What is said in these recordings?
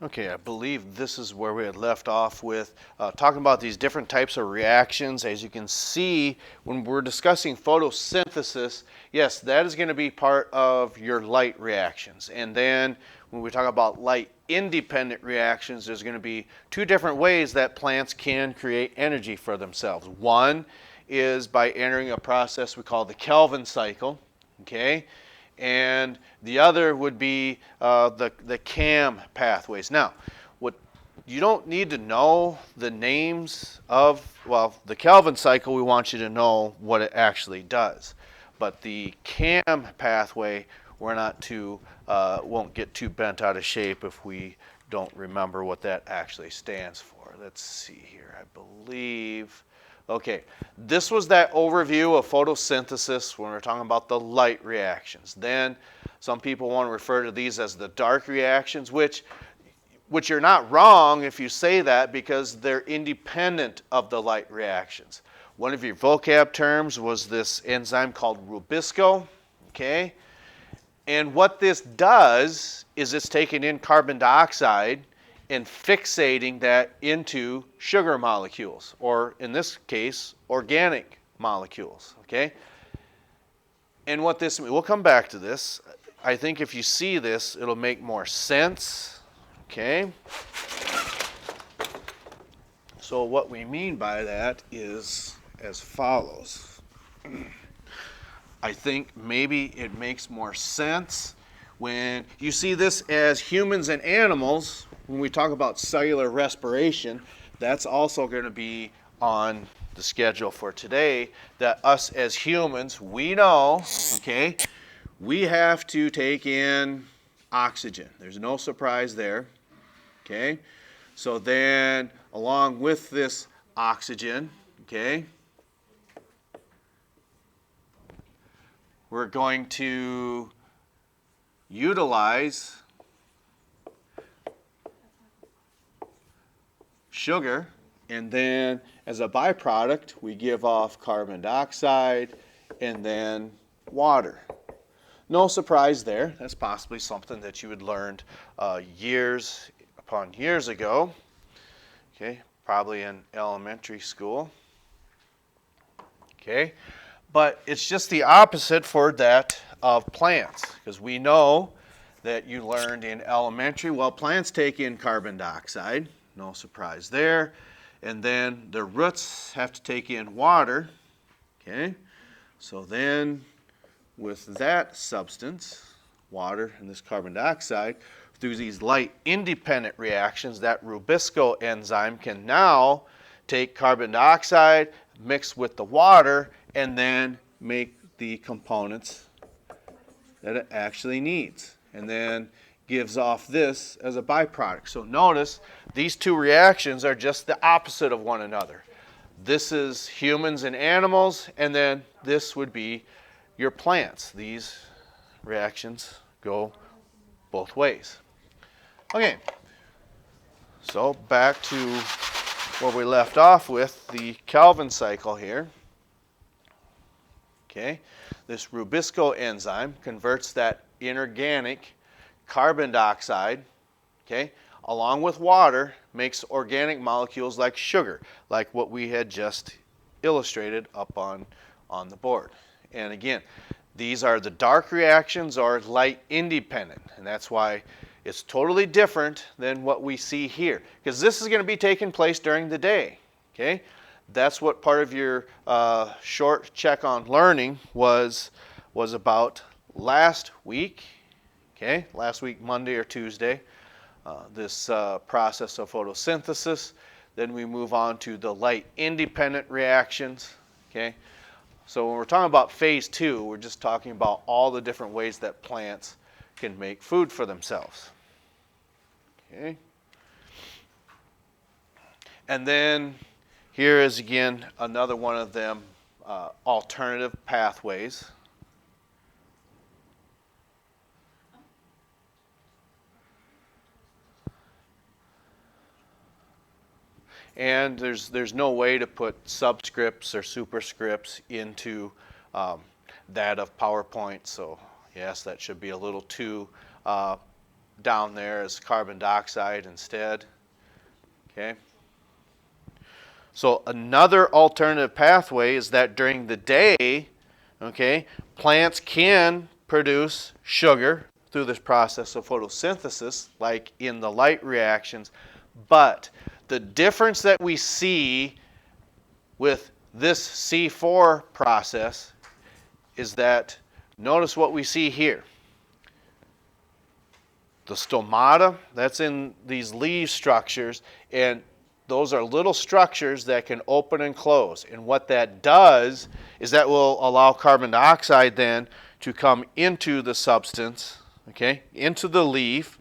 Okay, I believe this is where we had left off with talking about these different types of reactions. As you can see, when we're discussing photosynthesis, yes, that is going to be part of your light reactions. And then when we talk about light independent reactions, there's going to be two different ways that plants can create energy for themselves. One is by entering a process we call the Kelvin cycle, okay? And the other would be the CAM pathways. Now, what you don't need to know the names of, well, the Kelvin cycle, we want you to know what it actually does. But the CAM pathway, we're not too, won't get too bent out of shape if we don't remember what that actually stands for. Let's see here, I believe. Okay, this was that overview of photosynthesis when we're talking about the light reactions. Then some people want to refer to these as the dark reactions, which you're not wrong if you say that because they're independent of the light reactions. One of your vocab terms was this enzyme called rubisco, okay? And what this does is it's taking in carbon dioxide and fixating that into sugar molecules, or in this case, organic molecules, okay? And what this means, we'll come back to this. I think if you see this, it'll make more sense, okay? So what we mean by that is as follows. I think maybe it makes more sense when you see this as humans and animals. When we talk about cellular respiration, that's also going to be on the schedule for today, that us as humans, we know, okay, we have to take in oxygen. There's no surprise there, okay? So then, along with this oxygen, okay, we're going to utilize sugar, and then as a byproduct, we give off carbon dioxide and then water. No surprise there. That's possibly something that you had learned years upon years ago, okay, probably in elementary school, okay? But it's just the opposite for that of plants, because we know that you learned in elementary, well, plants take in carbon dioxide, no surprise there, and then the roots have to take in water, okay? So then with that substance, water and this carbon dioxide, through these light independent reactions, that rubisco enzyme can now take carbon dioxide, mix with the water, and then make the components that it actually needs, and then gives off this as a byproduct. So notice these two reactions are just the opposite of one another. This is humans and animals, and then this would be your plants. These reactions go both ways. Okay, so back to where we left off with the Kelvin cycle here. Okay, this rubisco enzyme converts that inorganic carbon dioxide, okay, along with water, makes organic molecules like sugar, like what we had just illustrated up on the board. And again, these are the dark reactions or light independent, and that's why it's totally different than what we see here, because this is going to be taking place during the day, okay? That's what part of your short check on learning was about last week, okay? Last week, Monday or Tuesday, this process of photosynthesis. Then we move on to the light independent reactions, okay? So when we're talking about phase 2, we're just talking about all the different ways that plants can make food for themselves, okay? And then here is again another one of them alternative pathways. And there's no way to put subscripts or superscripts into that of PowerPoint. So yes, that should be a little too down there as carbon dioxide instead. Okay. So another alternative pathway is that during the day, okay, plants can produce sugar through this process of photosynthesis, like in the light reactions, but the difference that we see with this C4 process is that, notice what we see here. The stomata, that's in these leaf structures, and those are little structures that can open and close. And what that does is that will allow carbon dioxide then to come into the substance, okay, into the leaf,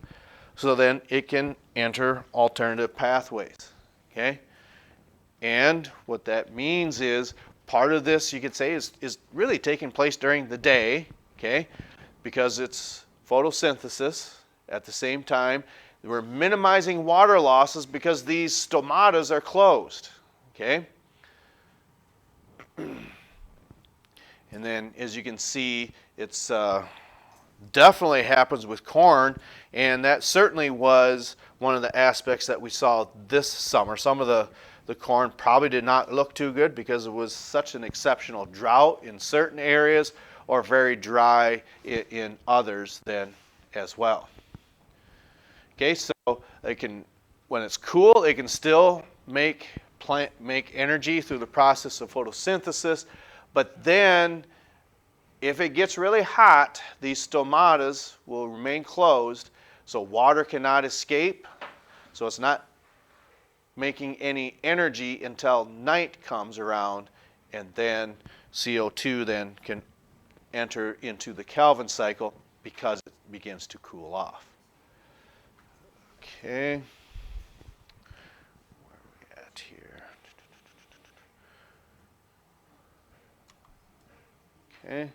so then it can enter alternative pathways, okay? And what that means is part of this, you could say, is really taking place during the day, okay, because it's photosynthesis. At the same time, we're minimizing water losses because these stomatas are closed, okay? And then, as you can see, it's definitely happens with corn, and that certainly was one of the aspects that we saw this summer. Some of the corn probably did not look too good because it was such an exceptional drought in certain areas or very dry in others then as well. Okay, so they can, when it's cool, it can still make energy through the process of photosynthesis, but then if it gets really hot, these stomatas will remain closed, so water cannot escape, so it's not making any energy until night comes around, and then CO2 then can enter into the Kelvin cycle because it begins to cool off. Okay, where are we at here? Okay.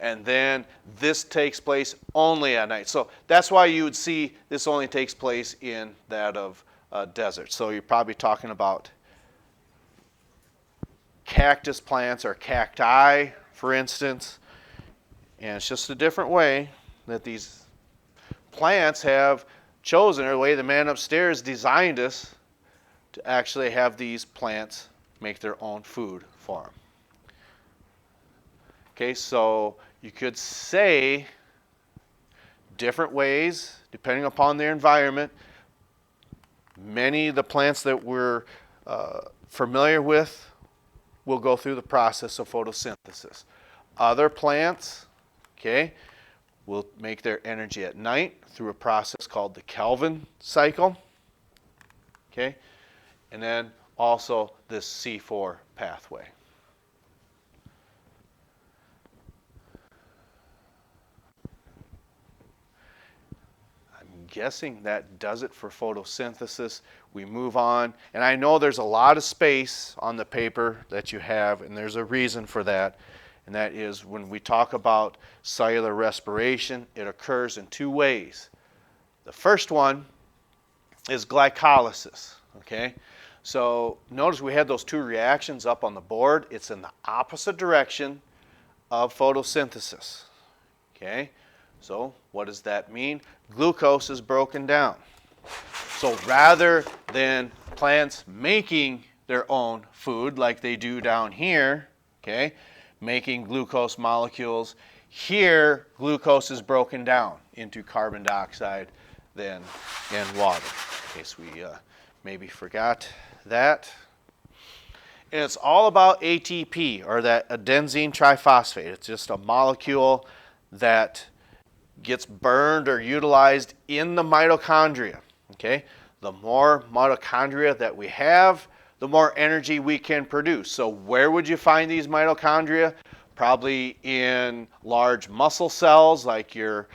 And then this takes place only at night. So that's why you would see this only takes place in that of desert. So you're probably talking about cactus plants or cacti, for instance. And it's just a different way that these plants have chosen, or the way the man upstairs designed us to actually have these plants make their own food for them. Okay, so you could say different ways depending upon their environment. Many of the plants that we're familiar with will go through the process of photosynthesis. Other plants, okay, will make their energy at night through a process called the Kelvin cycle, okay, and then also this C4 pathway. I'm guessing that does it for photosynthesis. We move on, and I know there's a lot of space on the paper that you have, and there's a reason for that. And that is when we talk about cellular respiration, it occurs in two ways. The first one is glycolysis, okay? So notice we had those two reactions up on the board. It's in the opposite direction of photosynthesis, okay? So what does that mean? Glucose is broken down. So rather than plants making their own food like they do down here, okay, making glucose molecules, here glucose is broken down into carbon dioxide then and water, in case we maybe forgot that. And it's all about ATP, or that adenosine triphosphate. It's just a molecule that gets burned or utilized in the mitochondria. Okay? The more mitochondria that we have, the more energy we can produce. So where would you find these mitochondria? Probably in large muscle cells like your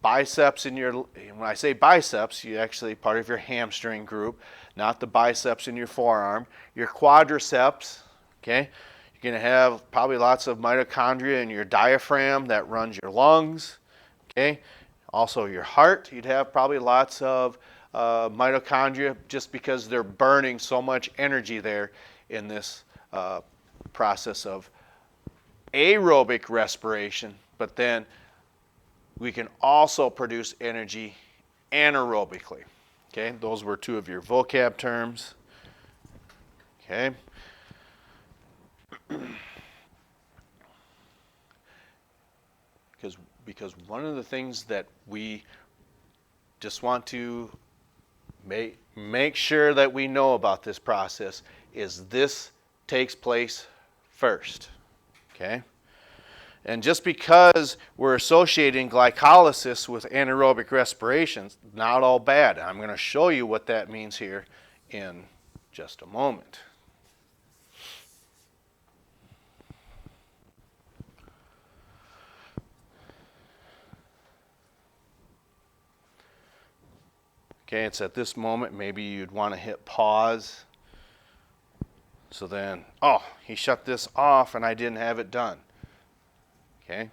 biceps in your, when I say biceps, you actually part of your hamstring group, not the biceps in your forearm. Your quadriceps, okay? You're going to have probably lots of mitochondria in your diaphragm that runs your lungs, okay? Also your heart, you'd have probably lots of mitochondria just because they're burning so much energy there in this process of aerobic respiration, but then we can also produce energy anaerobically. Okay, those were two of your vocab terms. Okay. Because one of the things that we just want to make sure that we know about this process is this takes place first. Okay? And just because we're associating glycolysis with anaerobic respiration, not all bad. I'm going to show you what that means here in just a moment. Okay, it's at this moment maybe you'd want to hit pause. So then, oh, he shut this off and I didn't have it done. Okay,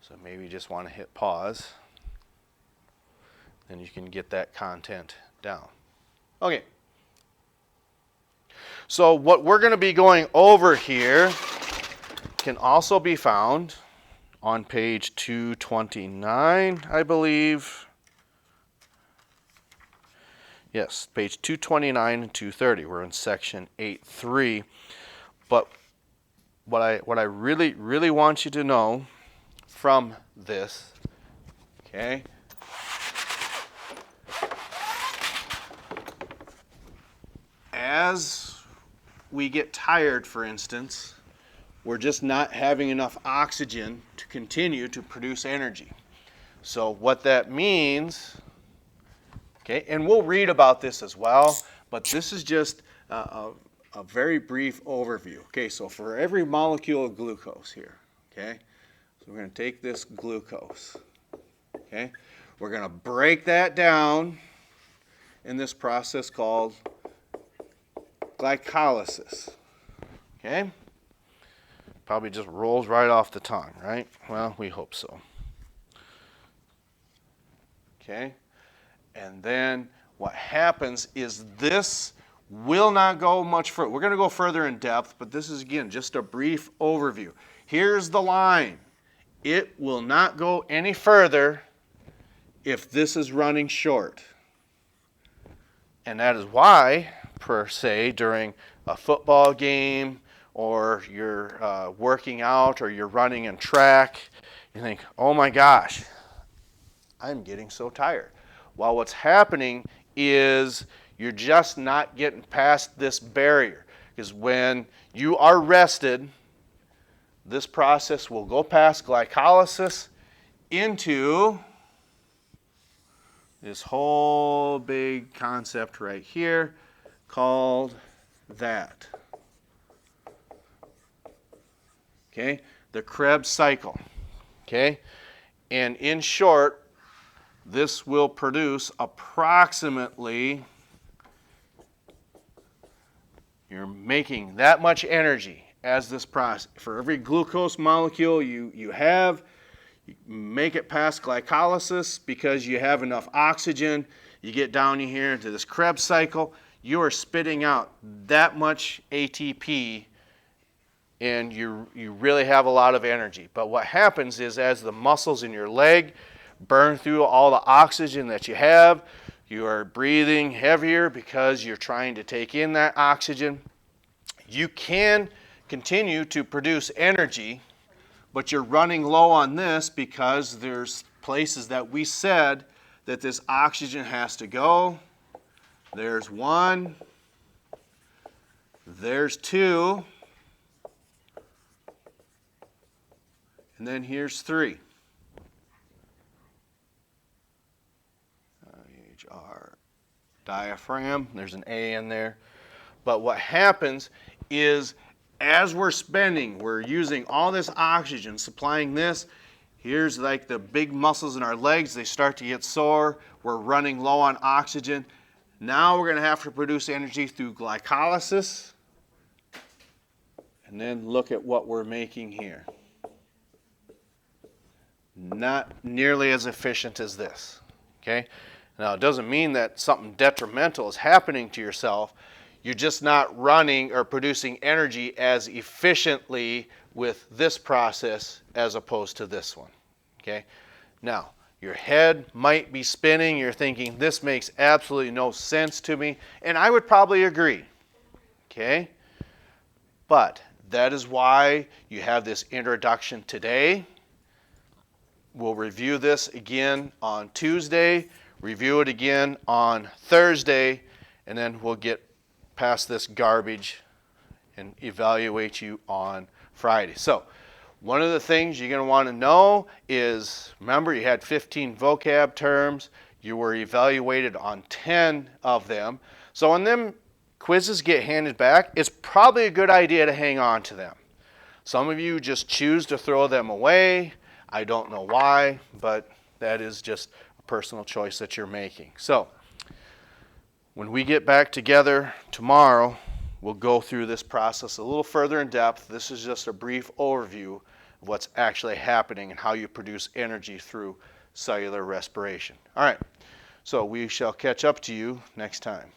so maybe you just want to hit pause. Then you can get that content down. Okay. So what we're going to be going over here can also be found on page 229, I believe. Yes, page 229 and 230. We're in section 8.3. But what I really want you to know from this, okay, as we get tired, for instance, we're just not having enough oxygen to continue to produce energy. So what that means, okay, and we'll read about this as well, but this is just a very brief overview. Okay, so for every molecule of glucose here, okay, so we're going to take this glucose, okay, we're going to break that down in this process called glycolysis, okay? Probably just rolls right off the tongue, right? Well, we hope so. Okay? And then what happens is this will not go much further. We're going to go further in depth, but this is, again, just a brief overview. Here's the line. It will not go any further if this is running short. And that is why, per se, during a football game or you're working out or you're running in track, you think, oh my gosh, I'm getting so tired. Well, what's happening is you're just not getting past this barrier. Because when you are rested, this process will go past glycolysis into this whole big concept right here called that. Okay, the Krebs cycle. Okay, and in short, this will produce approximately, you're making that much energy as this process. For every glucose molecule you have, you make it past glycolysis because you have enough oxygen. You get down here into this Krebs cycle, you are spitting out that much ATP and you really have a lot of energy. But what happens is as the muscles in your leg burn through all the oxygen that you have, you are breathing heavier because you're trying to take in that oxygen. You can continue to produce energy, but you're running low on this because there's places that we said that this oxygen has to go. There's one, there's two, and then here's three. IHR, diaphragm, there's an A in there. But what happens is as we're spending, we're using all this oxygen, supplying this. Here's like the big muscles in our legs, they start to get sore. We're running low on oxygen. Now we're going to have to produce energy through glycolysis. And then look at what we're making here. Not nearly as efficient as this. Okay? Now, it doesn't mean that something detrimental is happening to yourself. You're just not running or producing energy as efficiently with this process as opposed to this one. Okay? Now, your head might be spinning. You're thinking, this makes absolutely no sense to me. And I would probably agree. Okay? But that is why you have this introduction today. We'll review this again on Tuesday, review it again on Thursday, and then we'll get past this garbage and evaluate you on Friday. So one of the things you're going to want to know is, remember, you had 15 vocab terms. You were evaluated on 10 of them. So when them quizzes get handed back, it's probably a good idea to hang on to them. Some of you just choose to throw them away. I don't know why, but that is just a personal choice that you're making. So when we get back together tomorrow, we'll go through this process a little further in depth. This is just a brief overview of what's actually happening and how you produce energy through cellular respiration. All right, so we shall catch up to you next time.